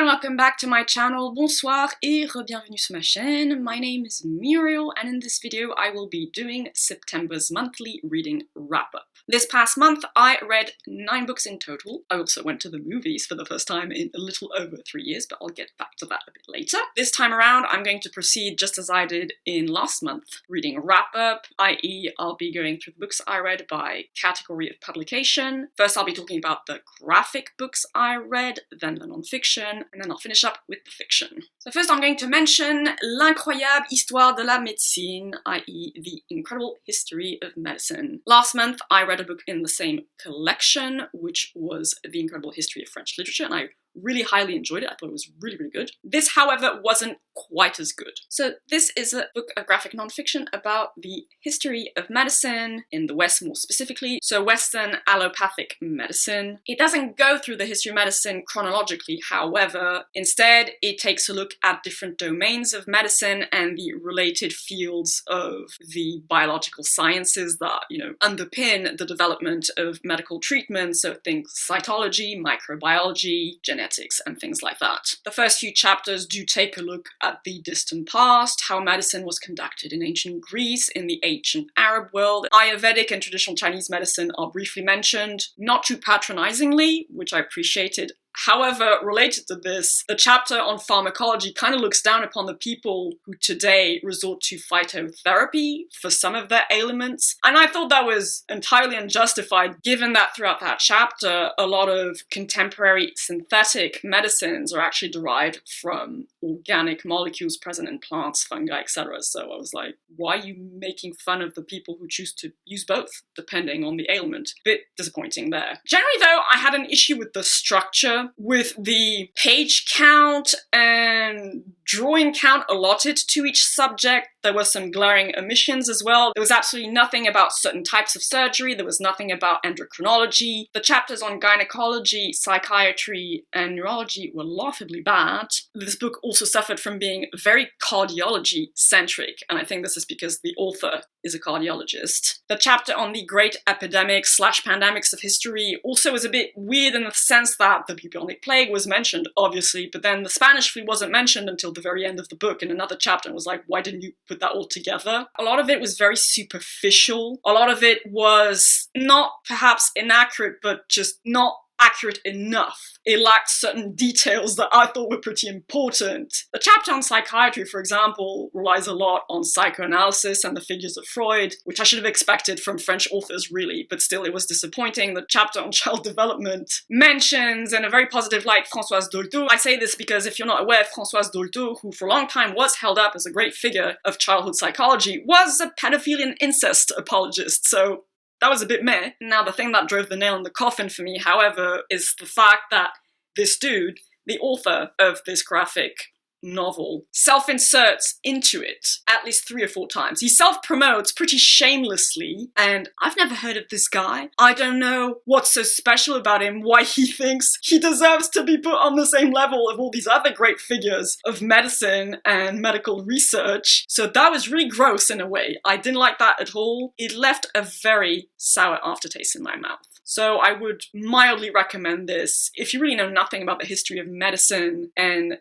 and welcome back to my channel. Bonsoir et re-bienvenue sur ma chaîne. My name is Muriel and in this video I will be doing September's monthly reading wrap-up. This past month I read 9 books in total. I also went to the movies for the first time in a little over 3 years, but I'll get back to that a bit later. This time around I'm going to proceed just as I did in last month, reading wrap-up, i.e. I'll be going through the books I read by category of publication. First I'll be talking about the graphic books I read, then the non-fiction, and then I'll finish up with the fiction. So first I'm going to mention L'incroyable Histoire de la Médecine, i.e. the incredible history of medicine. Last month I read a book in the same collection, which was The Incredible History of French Literature, and I really highly enjoyed it. I thought it was really, really good. This, however, wasn't quite as good. So this is a book of graphic non-fiction about the history of medicine, in the West more specifically, so Western allopathic medicine. It doesn't go through the history of medicine chronologically, however, instead it takes a look at different domains of medicine and the related fields of the biological sciences that, underpin the development of medical treatment, so think cytology, microbiology, genetics, and things like that. The first few chapters do take a look at the distant past, how medicine was conducted in ancient Greece, in the ancient Arab world. Ayurvedic and traditional Chinese medicine are briefly mentioned, not too patronizingly, which I appreciated. However, related to this, the chapter on pharmacology kind of looks down upon the people who today resort to phytotherapy for some of their ailments, and I thought that was entirely unjustified given that throughout that chapter a lot of contemporary synthetic medicines are actually derived from organic molecules present in plants, fungi, etc. So I was like, why are you making fun of the people who choose to use both, depending on the ailment? Bit disappointing there. Generally though, I had an issue with the structure, with the page count and drawing count allotted to each subject. There were some glaring omissions as well. There was absolutely nothing about certain types of surgery. There was nothing about endocrinology. The chapters on gynecology, psychiatry, and neurology were laughably bad. This book also suffered from being very cardiology-centric, and I think this is because the author is a cardiologist. The chapter on the great epidemics/pandemics of history also was a bit weird in the sense that the bubonic plague was mentioned, obviously, but then the Spanish flu wasn't mentioned until the very end of the book in another chapter, and was like, why didn't you put that all together? A lot of it was very superficial. A lot of it was not perhaps inaccurate, but just not accurate enough. It lacked certain details that I thought were pretty important. The chapter on psychiatry, for example, relies a lot on psychoanalysis and the figures of Freud, which I should have expected from French authors really, but still it was disappointing. The chapter on child development mentions, in a very positive light, Françoise Dolto. I say this because if you're not aware, Françoise Dolto, who for a long time was held up as a great figure of childhood psychology, was a pedophilia and incest apologist, so that was a bit meh. Now, the thing that drove the nail in the coffin for me, however, is the fact that this dude, the author of this graphic novel, self-inserts into it at least 3 or 4 times. He self-promotes pretty shamelessly, and I've never heard of this guy. I don't know what's so special about him, why he thinks he deserves to be put on the same level of all these other great figures of medicine and medical research. So that was really gross in a way. I didn't like that at all. It left a very sour aftertaste in my mouth. So I would mildly recommend this. If you really know nothing about the history of medicine and,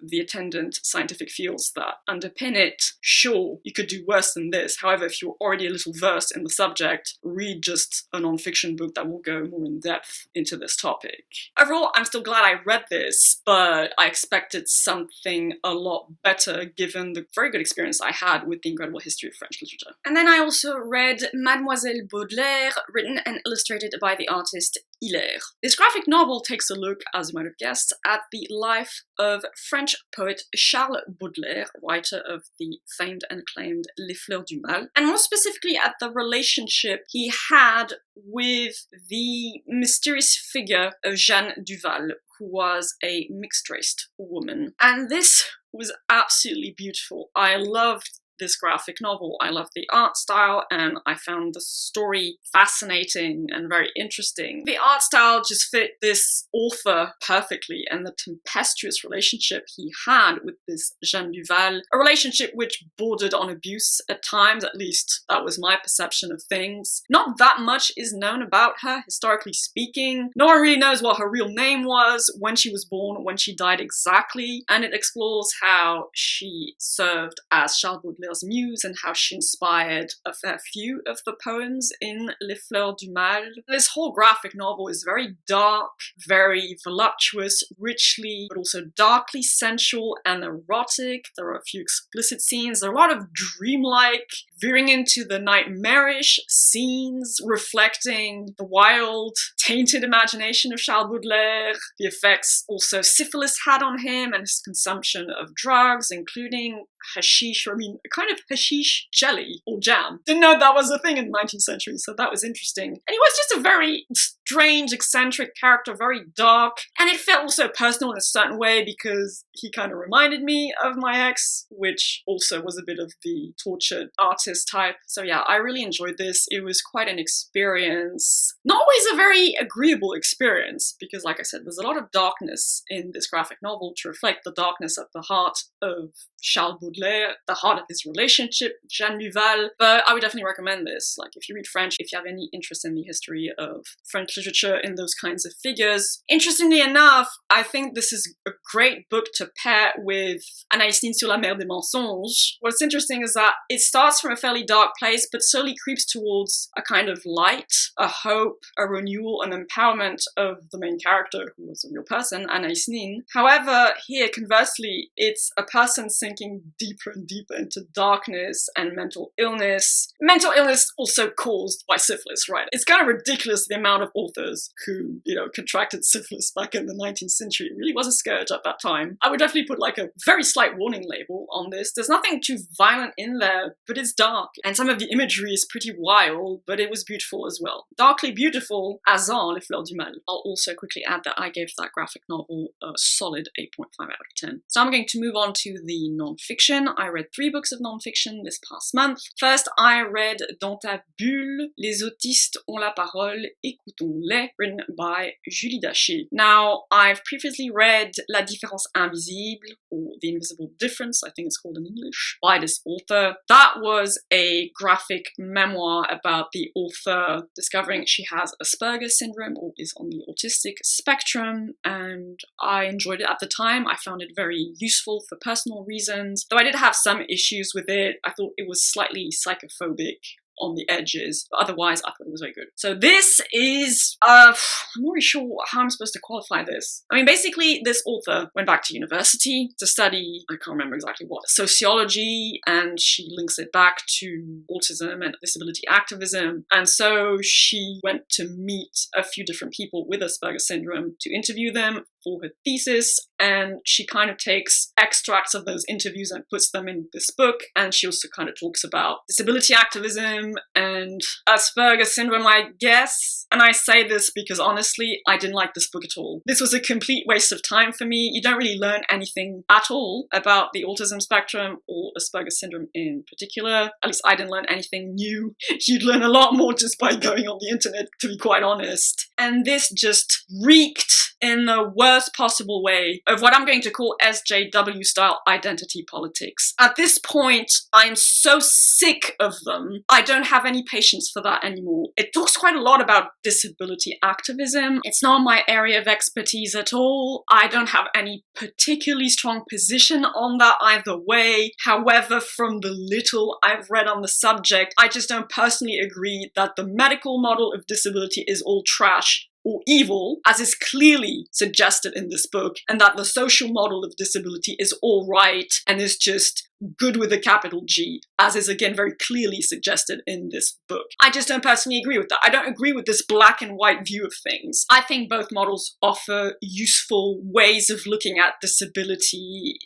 the attendant scientific fields that underpin it, sure, you could do worse than this. However, if you're already a little versed in the subject, read just a non-fiction book that will go more in depth into this topic. Overall, I'm still glad I read this, but I expected something a lot better given the very good experience I had with The Incredible History of French Literature. And then I also read Mademoiselle Baudelaire, written and illustrated by the artist Yslaire. This graphic novel takes a look, as you might have guessed, at the life of French poet Charles Baudelaire, writer of the famed and acclaimed Les Fleurs du Mal, and more specifically at the relationship he had with the mysterious figure of Jeanne Duval, who was a mixed-raced woman. And this was absolutely beautiful. I loved this graphic novel. I love the art style and I found the story fascinating and very interesting. The art style just fit this author perfectly, and the tempestuous relationship he had with this Jeanne Duval, a relationship which bordered on abuse at times, at least that was my perception of things. Not that much is known about her, historically speaking. No one really knows what her real name was, when she was born, when she died exactly, and it explores how she served as Charles Baudelaire's muse and how she inspired a fair few of the poems in Les Fleurs du Mal. This whole graphic novel is very dark, very voluptuous, richly, but also darkly sensual and erotic. There are a few explicit scenes. There are a lot of dreamlike, veering into the nightmarish scenes, reflecting the wild, tainted imagination of Charles Baudelaire, the effects also syphilis had on him and his consumption of drugs, including hashish, or I mean, a kind of hashish jelly or jam. Didn't know that was a thing in the 19th century, so that was interesting. And he was just a very strange, eccentric character, very dark, and it felt also personal in a certain way because he kind of reminded me of my ex, which also was a bit of the tortured artist type. So yeah, I really enjoyed this. It was quite an experience. Not always a very agreeable experience, because like I said, there's a lot of darkness in this graphic novel to reflect the darkness at the heart of Charles Baudelaire, the heart of his relationship, Jeanne Duval. But I would definitely recommend this. Like, if you read French, if you have any interest in the history of French literature in those kinds of figures. Interestingly enough, I think this is a great book to pair with Yslaire sur la mer des mensonges. What's interesting is that it starts from a fairly dark place, but slowly creeps towards a kind of light, a hope, a renewal, an empowerment of the main character, who was a real person, Yslaire. However, here, conversely, it's a person sinking deeper and deeper into darkness and mental illness. Mental illness also caused by syphilis, right? It's kind of ridiculous the amount of authors who, contracted syphilis back in the 19th century. It really was a scourge at that time. I would definitely put like a very slight warning label on this. There's nothing too violent in there, but it's dark. And some of the imagery is pretty wild, but it was beautiful as well. Darkly beautiful, as en Les Fleurs du Mal. I'll also quickly add that I gave that graphic novel a solid 8.5 out of 10. So I'm going to move on to the non-fiction. I read 3 books of non-fiction this past month. First, I read Dans ta bulle, Les autistes ont la parole, écoutons-les, written by Julie Dachez. Now, I've previously read La différence invisible, or The Invisible Difference, I think it's called in English, by this author. That was a graphic memoir about the author discovering she has Asperger's syndrome, or is on the autistic spectrum, and I enjoyed it at the time. I found it very useful for personal reasons. Though I did have some issues with it, I thought it was slightly psychophobic on the edges, but otherwise I thought it was very good. So this is, I'm not really sure how I'm supposed to qualify this. I mean, basically this author went back to university to study, I can't remember exactly what, sociology, and she links it back to autism and disability activism. And so she went to meet a few different people with Asperger's syndrome to interview them for her thesis, and she kind of takes extracts of those interviews and puts them in this book. And she also kind of talks about disability activism and Asperger's syndrome, I guess. And I say this because honestly, I didn't like this book at all. This was a complete waste of time for me. You don't really learn anything at all about the autism spectrum or Asperger's syndrome in particular. At least I didn't learn anything new. You'd learn a lot more just by going on the internet, to be quite honest. And this just reeked in the worst possible way of what I'm going to call SJW style identity politics. At this point, I'm so sick of them. I don't have any patience for that anymore. It talks quite a lot about disability activism. It's not my area of expertise at all. I don't have any particularly strong position on that either way. However, from the little I've read on the subject, I just don't personally agree that the medical model of disability is all trash or evil, as is clearly suggested in this book, and that the social model of disability is all right and is just good with a capital G, as is again very clearly suggested in this book. I just don't personally agree with that. I don't agree with this black and white view of things. I think both models offer useful ways of looking at disability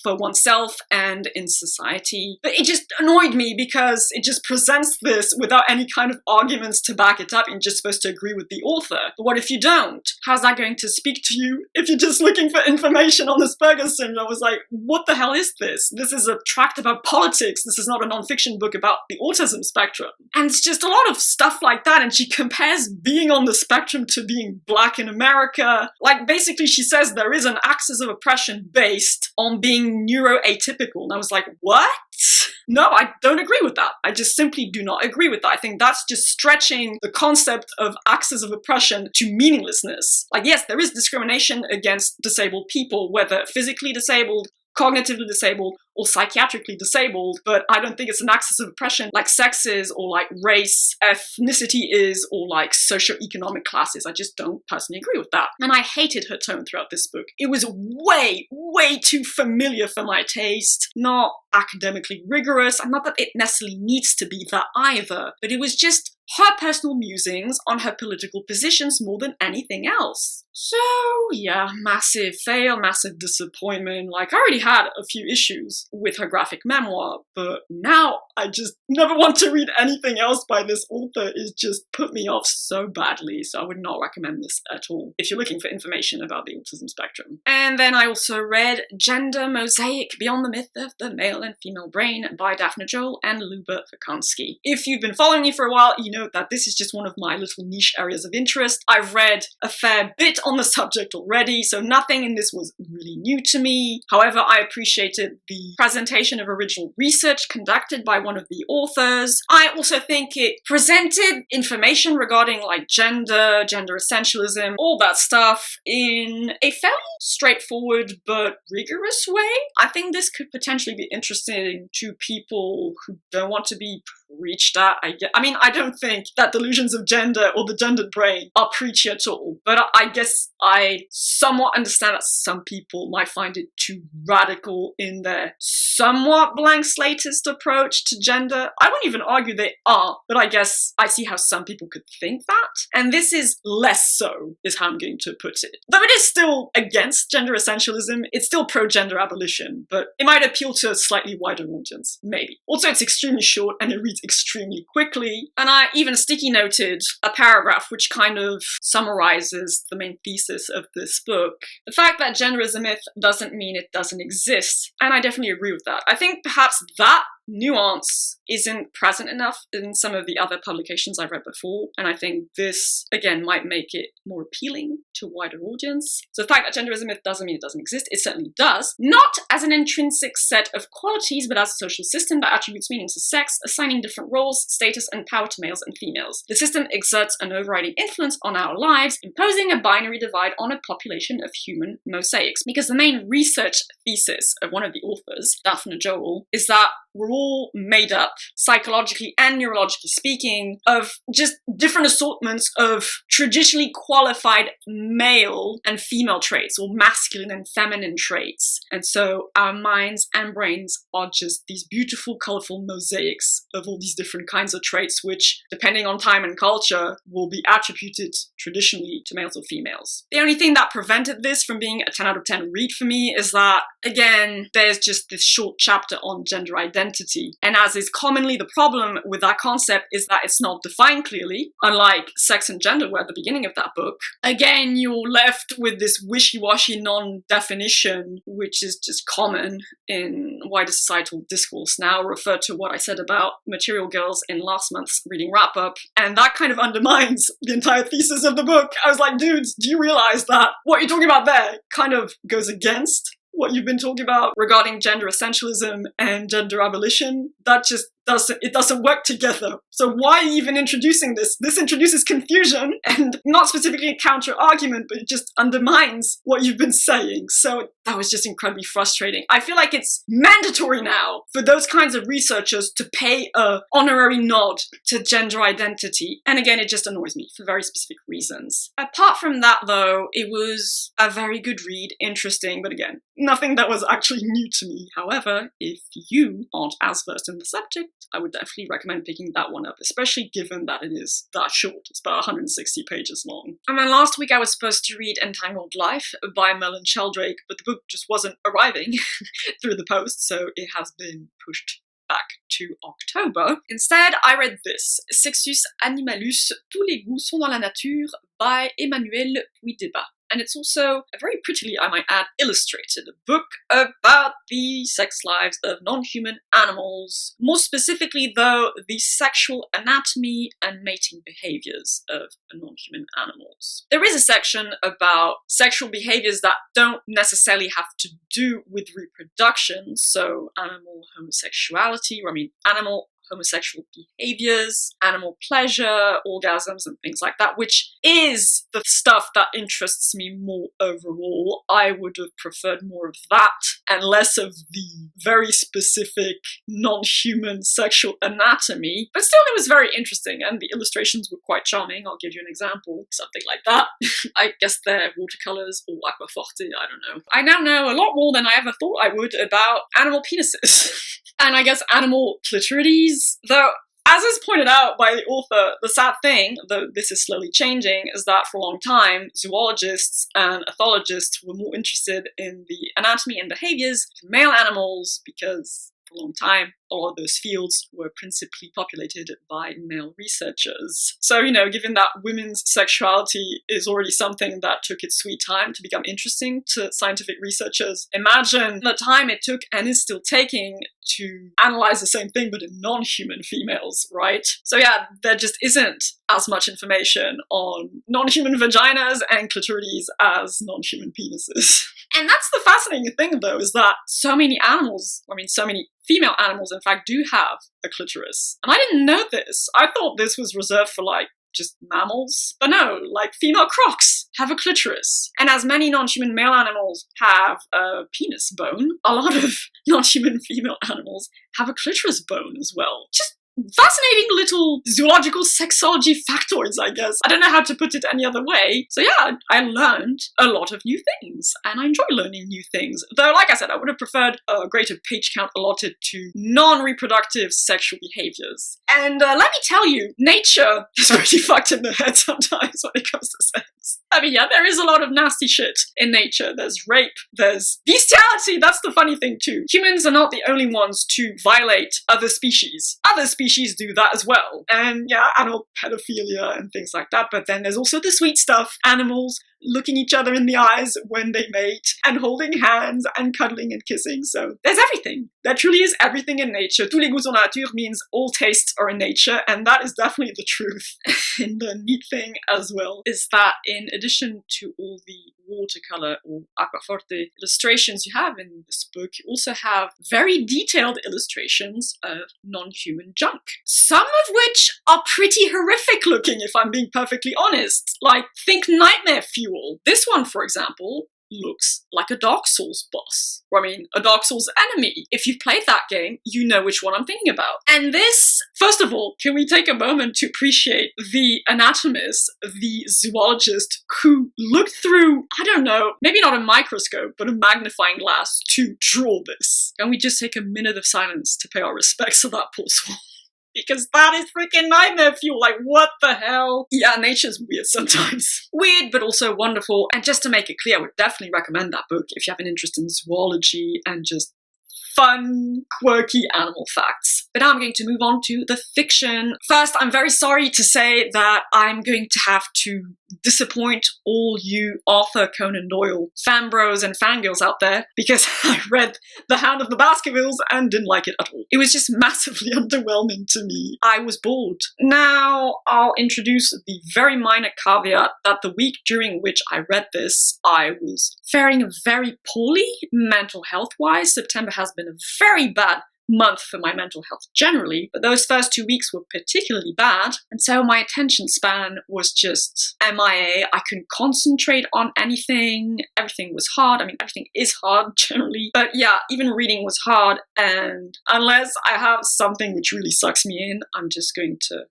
for oneself and in society. But it just annoyed me because it just presents this without any kind of arguments to back it up, and you're just supposed to agree with the author. But what if you don't? How's that going to speak to you if you're just looking for information on Asperger's syndrome? I was like, what the hell is this? This is a tract about politics. This is not a non-fiction book about the autism spectrum. And it's just a lot of stuff like that, and she compares being on the spectrum to being black in America. Like, basically she says there is an axis of oppression based on being neuroatypical. And I was like, what? No, I don't agree with that. I just simply do not agree with that. I think that's just stretching the concept of axis of oppression to meaninglessness. Like, yes, there is discrimination against disabled people, whether physically disabled, cognitively disabled, or psychiatrically disabled, but I don't think it's an axis of oppression like sex is, or like race, ethnicity is, or like socioeconomic classes. I just don't personally agree with that. And I hated her tone throughout this book. It was way, way too familiar for my taste, not academically rigorous, and not that it necessarily needs to be that either, but it was just her personal musings on her political positions more than anything else. So yeah, massive fail, massive disappointment. Like, I already had a few issues with her graphic memoir, but now I just never want to read anything else by this author. It's just put me off so badly, so I would not recommend this at all if you're looking for information about the autism spectrum. And then I also read Gender Mosaic, Beyond the Myth of the Male and Female Brain by Daphna and Luba Vikhanski. If you've been following me for a while, you know that this is just one of my little niche areas of interest. I've read a fair bit on the subject already, so nothing in this was really new to me. However, I appreciated the presentation of original research conducted by one of the authors. I also think it presented information regarding like gender essentialism, all that stuff in a fairly straightforward but rigorous way. I think this could potentially be interesting to people who don't want to be preached at. I mean, I don't think that delusions of gender or the gendered brain are preachy at all, but I guess I somewhat understand that some people might find it too radical in their somewhat blank slateist approach to gender. I won't even argue they are, but I guess I see how some people could think that. And this is less so, is how I'm going to put it. Though it is still against gender essentialism, it's still pro-gender abolition, but it might appeal to a slightly wider audience, maybe. Also, it's extremely short and it reads extremely quickly, and I even sticky noted a paragraph which kind of summarizes the main thesis of this book. The fact that gender is a myth doesn't mean it doesn't exist, and I definitely agree with that. I think perhaps that nuance isn't present enough in some of the other publications I've read before, and I think this, again, might make it more appealing to a wider audience. So the fact that gender is a myth doesn't mean it doesn't exist. It certainly does. Not as an intrinsic set of qualities, but as a social system that attributes meaning to sex, assigning different roles, status, and power to males and females. The system exerts an overriding influence on our lives, imposing a binary divide on a population of human mosaics. Because the main research thesis of one of the authors, Daphna, is that we're all made up, psychologically and neurologically speaking, of just different assortments of traditionally qualified male and female traits, or masculine and feminine traits. And so our minds and brains are just these beautiful, colorful mosaics of all these different kinds of traits, which, depending on time and culture, will be attributed traditionally to males or females. The only thing that prevented this from being a 10 out of 10 read for me is that, again, there's just this short chapter on gender identity. And as is commonly the problem with that concept is that it's not defined clearly, unlike sex and gender were at the beginning of that book. Again, you're left with this wishy-washy non-definition, which is just common in wider societal discourse now. I'll refer to what I said about Material Girls in last month's reading wrap-up, and that kind of undermines the entire thesis of the book. I was like, dudes, do you realize that what you're talking about there kind of goes against what you've been talking about regarding gender essentialism and gender abolition? That just doesn't work together. So why even introducing this? This introduces confusion and not specifically a counter argument, but it just undermines what you've been saying. So that was just incredibly frustrating. I feel like it's mandatory now for those kinds of researchers to pay a honorary nod to gender identity. And again, it just annoys me for very specific reasons. Apart from that though, it was a very good read, interesting, but again, nothing that was actually new to me. However, if you aren't as versed in the subject, I would definitely recommend picking that one up, especially given that it is that short. It's about 160 pages long. And then last week I was supposed to read Entangled Life by Mel Sheldrake, but the book just wasn't arriving through the post, so it has been pushed back to October. Instead, I read this, Sexus, Animalus, tous les goûts sont dans la nature by Emmanuelle Pouydebat. And it's also a very prettily, I might add, illustrated book about the sex lives of non-human animals. More specifically, though, the sexual anatomy and mating behaviors of non-human animals. There is a section about sexual behaviors that don't necessarily have to do with reproduction, so animal homosexuality, or I mean animal homosexual behaviors, animal pleasure, orgasms, and things like that, which is the stuff that interests me more overall. I would have preferred more of that and less of the very specific non-human sexual anatomy, but still it was very interesting and the illustrations were quite charming. I'll give you an example, something like that. I guess they're watercolors or aquaforte, I don't know. I now know a lot more than I ever thought I would about animal penises. And I guess animal clitorides, though, as is pointed out by the author, the sad thing, though this is slowly changing, is that for a long time, zoologists and ethologists were more interested in the anatomy and behaviors of male animals because for a long time, a lot of those fields were principally populated by male researchers. So, you know, given that women's sexuality is already something that took its sweet time to become interesting to scientific researchers, imagine the time it took and is still taking to analyze the same thing but in non-human females, right? So yeah, there just isn't as much information on non-human vaginas and clitorides as non-human penises. And that's the fascinating thing, though, is that so many animals, I mean, so many female animals, in fact, do have a clitoris. And I didn't know this. I thought this was reserved for, like, just mammals. But no, like, female crocs have a clitoris. And as many non-human male animals have a penis bone, a lot of non-human female animals have a clitoris bone as well. Just fascinating little zoological sexology factoids, I guess. I don't know how to put it any other way. So yeah, I learned a lot of new things, and I enjoy learning new things. Though, like I said, I would have preferred a greater page count allotted to non-reproductive sexual behaviors. And let me tell you, nature is pretty fucked in the head sometimes when it comes to sex. I mean, yeah, there is a lot of nasty shit in nature. There's rape, there's bestiality. That's the funny thing too. Humans are not the only ones to violate other species. Other species do that as well. And yeah, animal pedophilia and things like that. But then there's also the sweet stuff. Animals looking each other in the eyes when they mate, and holding hands, and cuddling and kissing. So there's everything. There truly is everything in nature. Tous les goûts sont dans la nature means all tastes are in nature, and that is definitely the truth. And the neat thing as well is that in addition to all the watercolor or aquaforte illustrations you have in this book, you also have very detailed illustrations of non-human junk. Some of which are pretty horrific looking, if I'm being perfectly honest. Like, think Nightmare Fuel. This one, for example, looks like a Dark Souls boss. Or, I mean, a Dark Souls enemy. If you've played that game, you know which one I'm thinking about. And this, first of all, can we take a moment to appreciate the anatomist, the zoologist, who looked through, I don't know, maybe not a microscope, but a magnifying glass to draw this. Can we just take a minute of silence to pay our respects to that poor soul? Because that is freaking nightmare fuel. Like, what the hell? Yeah, nature's weird sometimes. Weird, but also wonderful. And just to make it clear, I would definitely recommend that book if you have an interest in zoology and just fun, quirky animal facts. But now I'm going to move on to the fiction. First, I'm very sorry to say that I'm going to have to disappoint all you Arthur Conan Doyle fanbros and fangirls out there, because I read The Hound of the Baskervilles and didn't like it at all. It was just massively underwhelming to me. I was bored. Now, I'll introduce the very minor caveat that the week during which I read this, I was faring very poorly mental health-wise. September has been a very bad month for my mental health generally, but those first 2 weeks were particularly bad, and so my attention span was just MIA. I couldn't concentrate on anything. Everything was hard. I mean, everything is hard generally, but yeah, even reading was hard, and unless I have something which really sucks me in, I'm just going to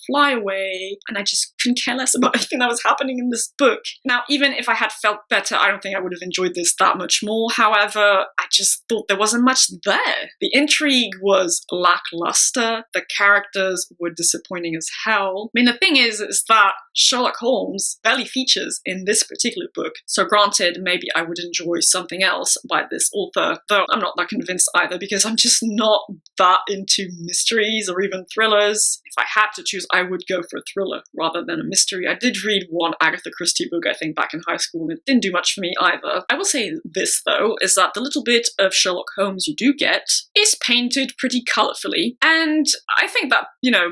fly away, and I just couldn't care less about anything that was happening in this book. Now, even if I had felt better, I don't think I would have enjoyed this that much more. However, I just thought there wasn't much there. The intrigue was lackluster, the characters were disappointing as hell. I mean, the thing is that Sherlock Holmes barely features in this particular book, so granted, maybe I would enjoy something else by this author, though I'm not that convinced either, because I'm just not that into mysteries or even thrillers. If I had to choose, I would go for a thriller rather than a mystery. I did read one Agatha Christie book, I think, back in high school, and it didn't do much for me either. I will say this, though, is that the little bit of Sherlock Holmes you do get is painted pretty colourfully, and I think that,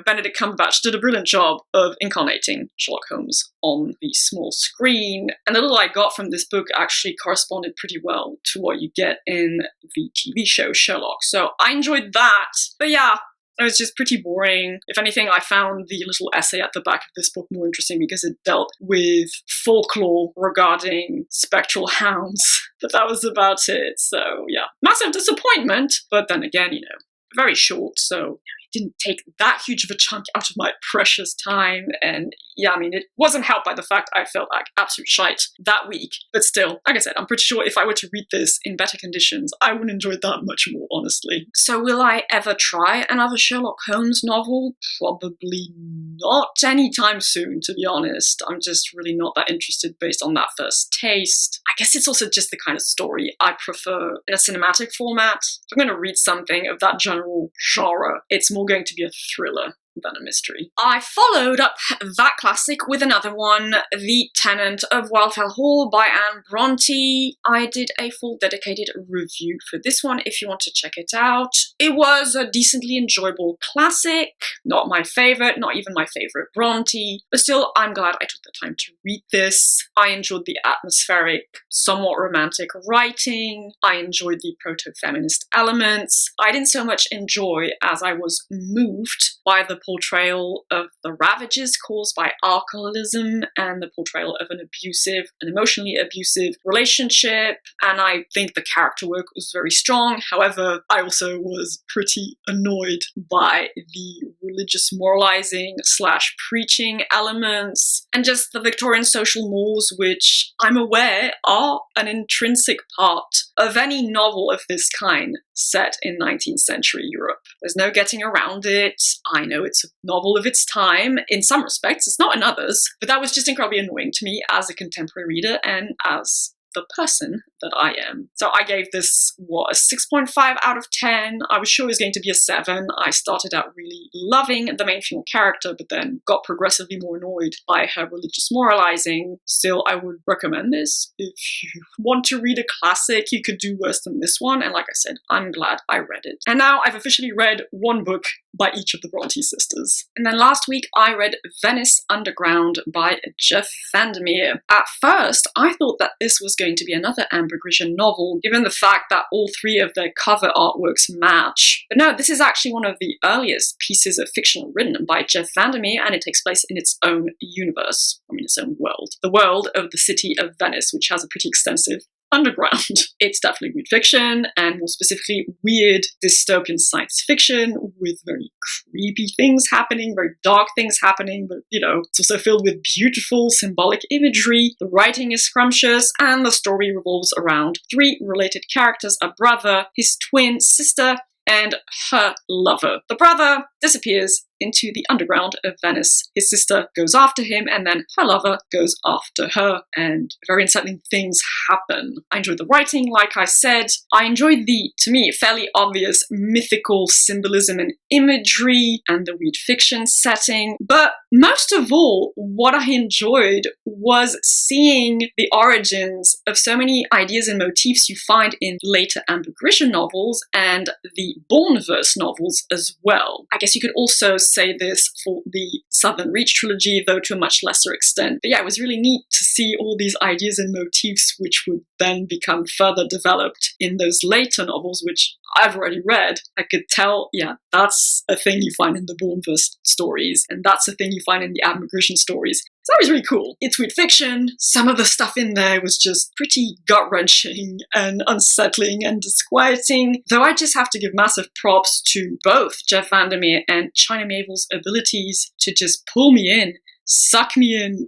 Benedict Cumberbatch did a brilliant job of incarnating Sherlock Holmes on the small screen, and the little I got from this book actually corresponded pretty well to what you get in the TV show Sherlock, so I enjoyed that. But yeah, it was just pretty boring. If anything, I found the little essay at the back of this book more interesting because it dealt with folklore regarding spectral hounds, but that was about it. So yeah, massive disappointment, but then again, very short, so it didn't take that huge of a chunk out of my precious time. And yeah, I mean, it wasn't helped by the fact I felt like absolute shite that week. But still, like I said, I'm pretty sure if I were to read this in better conditions, I would enjoy it that much more, honestly. So will I ever try another Sherlock Holmes novel? Probably not anytime soon, to be honest. I'm just really not that interested based on that first taste. I guess it's also just the kind of story I prefer in a cinematic format. If I'm going to read something of that general genre, it's more going to be a thriller than a mystery. I followed up that classic with another one, The Tenant of Wildfell Hall by Anne Brontë. I did a full dedicated review for this one if you want to check it out. It was a decently enjoyable classic, not my favourite, not even my favourite Brontë, but still I'm glad I took the time to read this. I enjoyed the atmospheric, somewhat romantic writing. I enjoyed the proto-feminist elements. I didn't so much enjoy as I was moved by the portrayal of the ravages caused by alcoholism and the portrayal of an emotionally abusive relationship, and I think the character work was very strong. However, I also was pretty annoyed by the religious moralizing / preaching elements and just the Victorian social mores, which I'm aware are an intrinsic part of any novel of this kind set in 19th century Europe. There's no getting around it. I know it's a novel of its time in some respects, it's not in others, but that was just incredibly annoying to me as a contemporary reader and as the person that I am. So I gave this, a 6.5 out of 10. I was sure it was going to be a 7. I started out really loving the main female character, but then got progressively more annoyed by her religious moralizing. Still, I would recommend this. If you want to read a classic, you could do worse than this one, and like I said, I'm glad I read it. And now I've officially read one book by each of the Brontë sisters. And then last week I read Veniss Underground by Jeff VanderMeer. At first, I thought that this was going to be another Amber Grisha novel, given the fact that all 3 of their cover artworks match. But no, this is actually one of the earliest pieces of fiction written by Jeff VanderMeer, and it takes place in its own universe. I mean, its own world. The world of the city of Venice, which has a pretty extensive underground. It's definitely weird fiction, and more specifically weird dystopian science fiction with very creepy things happening, very dark things happening, but it's also filled with beautiful symbolic imagery. The writing is scrumptious, and the story revolves around 3 related characters: a brother, his twin sister, and her lover. The brother disappears into the underground of Venice. His sister goes after him, and then her lover goes after her, and very unsettling things happen. I enjoyed the writing, like I said. I enjoyed the, to me, fairly obvious mythical symbolism and imagery, and the weird fiction setting. But most of all, what I enjoyed was seeing the origins of so many ideas and motifs you find in later Amber Grisha novels and the Bourneverse novels as well. I guess you could also say this for the Southern Reach trilogy, though to a much lesser extent. But yeah, it was really neat to see all these ideas and motifs which would then become further developed in those later novels, which I've already read. I could tell, yeah, that's a thing you find in the Bourneverse stories, and that's a thing you find in the Amber Grisha stories. So that was really cool. It's weird fiction. Some of the stuff in there was just pretty gut-wrenching and unsettling and disquieting, though I just have to give massive props to both Jeff VanderMeer and China Miéville's abilities to just pull me in, suck me in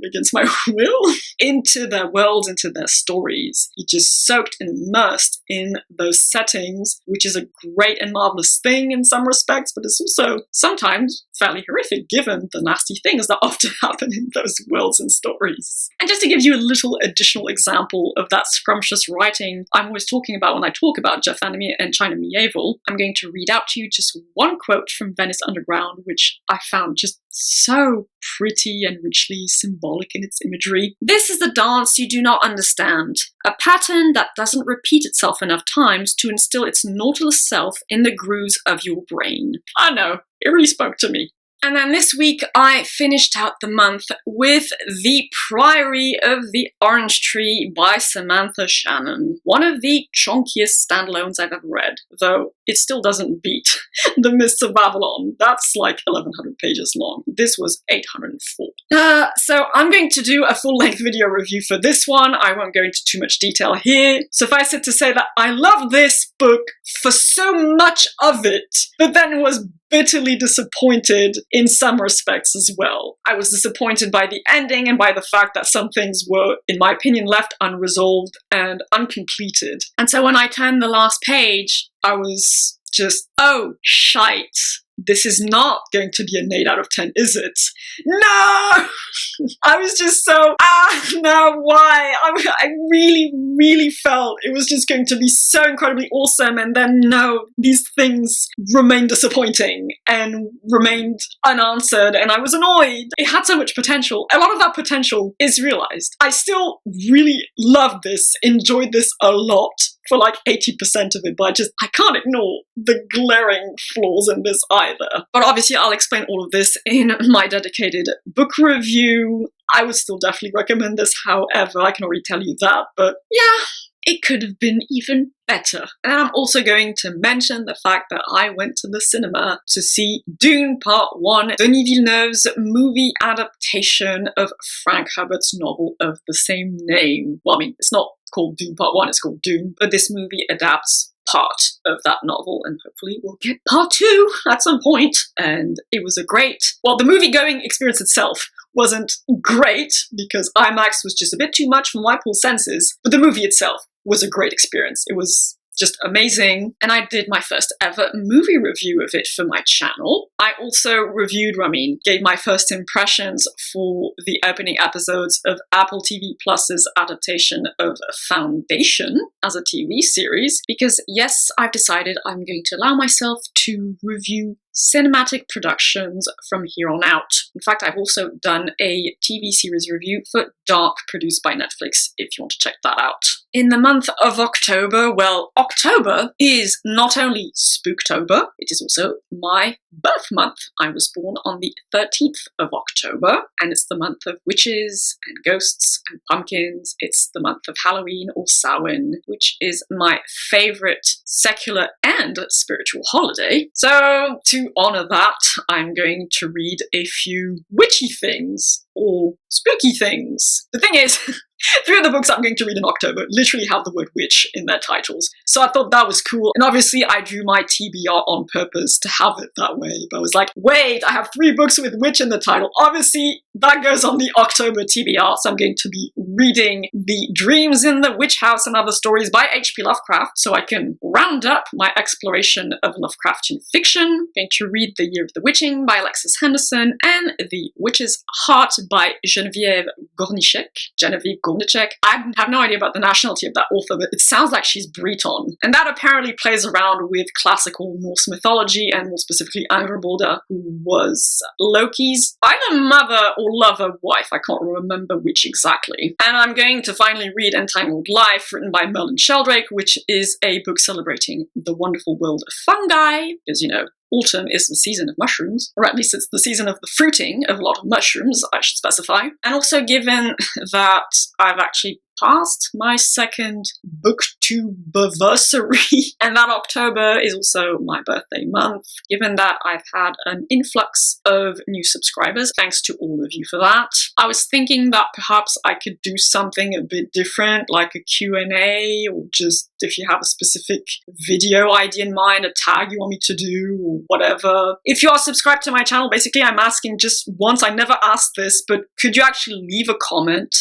against my will into their worlds, into their stories. You just soaked and immersed in those settings, which is a great and marvelous thing in some respects, but it's also sometimes fairly horrific given the nasty things that often happen in those worlds and stories. And just to give you a little additional example of that scrumptious writing I'm always talking about when I talk about Jeff VanderMeer and China Miéville, I'm going to read out to you just one quote from Veniss Underground, which I found just so pretty and richly symbolic in its imagery. This is the dance you do not understand, a pattern that doesn't repeat itself enough times to instill its nautilus self in the grooves of your brain. I know, it really spoke to me. And then this week I finished out the month with The Priory of the Orange Tree by Samantha Shannon. One of the chunkiest standalones I've ever read, though it still doesn't beat The Mists of Babylon. That's like 1100 pages long. This was 804. So I'm going to do a full-length video review for this one. I won't go into too much detail here. Suffice it to say that I love this book for so much of it, but then was bitterly disappointed in some respects as well. I was disappointed by the ending and by the fact that some things were, in my opinion, left unresolved and uncompleted. And so when I turned the last page, I was just, oh, shite. This is not going to be an 8 out of 10, is it? No! I was just so, no, why? I really, really felt it was just going to be so incredibly awesome, and then no, these things remained disappointing and remained unanswered, and I was annoyed. It had so much potential. A lot of that potential is realized. I still really loved this, enjoyed this a lot for like 80% of it, but I can't ignore the glaring flaws in this either. But obviously I'll explain all of this in my dedicated book review. I would still definitely recommend this, however, I can already tell you that, but yeah, it could have been even better. And I'm also going to mention the fact that I went to the cinema to see Dune Part 1, Denis Villeneuve's movie adaptation of Frank Herbert's novel of the same name. Well, I mean, it's not called Dune Part 1, it's called Dune, but this movie adapts part of that novel, and hopefully we'll get part 2 at some point. And it was a great, well, the movie-going experience itself wasn't great because IMAX was just a bit too much for my poor senses, but the movie itself was a great experience. It was just amazing, and I did my first ever movie review of it for my channel. I also gave my first impressions for the opening episodes of Apple TV Plus's adaptation of Foundation as a TV series, because yes, I've decided I'm going to allow myself to review cinematic productions from here on out. In fact, I've also done a TV series review for Dark, produced by Netflix, if you want to check that out. In the month of October, well, October is not only Spooktober, it is also my birth month. I was born on the 13th of October, and it's the month of witches and ghosts and pumpkins. It's the month of Halloween or Samhain, which is my favorite secular and spiritual holiday. So to honor that, I'm going to read a few witchy things or spooky things. The thing is, 3 of the books I'm going to read in October literally have the word witch in their titles, so I thought that was cool. And obviously I drew my TBR on purpose to have it that way, but I was like, wait, I have 3 books with witch in the title. Obviously that goes on the October TBR, so I'm going to be reading The Dreams in the Witch House and Other Stories by H.P. Lovecraft, so I can round up my exploration of Lovecraftian fiction. I'm going to read The Year of the Witching by Alexis Henderson and The Witch's Heart by Geneviève Gornichek. I have no idea about the nationality of that author, but it sounds like she's Breton. And that apparently plays around with classical Norse mythology, and more specifically Angrboda, who was Loki's either mother or lover wife. I can't remember which exactly. And I'm going to finally read Entangled Life, written by Merlin Sheldrake, which is a book celebrating the wonderful world of fungi, because, you know, autumn is the season of mushrooms, or at least it's the season of the fruiting of a lot of mushrooms, I should specify. And also, given that I've actually past my second Booktube-versary, and that October is also my birthday month, given that I've had an influx of new subscribers. Thanks to all of you for that. I was thinking that perhaps I could do something a bit different, like a Q&A, or just if you have a specific video idea in mind, a tag you want me to do, or whatever. If you are subscribed to my channel, basically I'm asking just once, I never asked this, but could you actually leave a comment?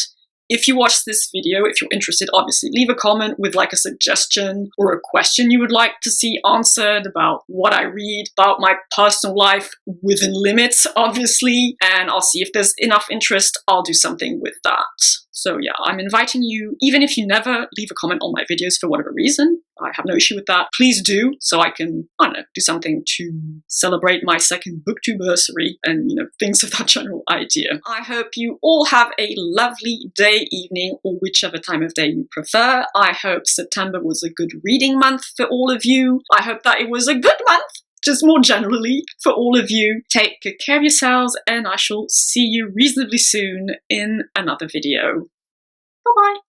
If you watch this video, if you're interested, obviously leave a comment with like a suggestion or a question you would like to see answered about what I read, about my personal life within limits, obviously, and I'll see if there's enough interest, I'll do something with that. So yeah, I'm inviting you, even if you never leave a comment on my videos for whatever reason, I have no issue with that, please do, so I can, I don't know, do something to celebrate my second Booktube-versary and, you know, things of that general idea. I hope you all have a lovely day, evening, or whichever time of day you prefer. I hope September was a good reading month for all of you. I hope that it was a good month, just more generally, for all of you. Take good care of yourselves, and I shall see you reasonably soon in another video. Bye-bye!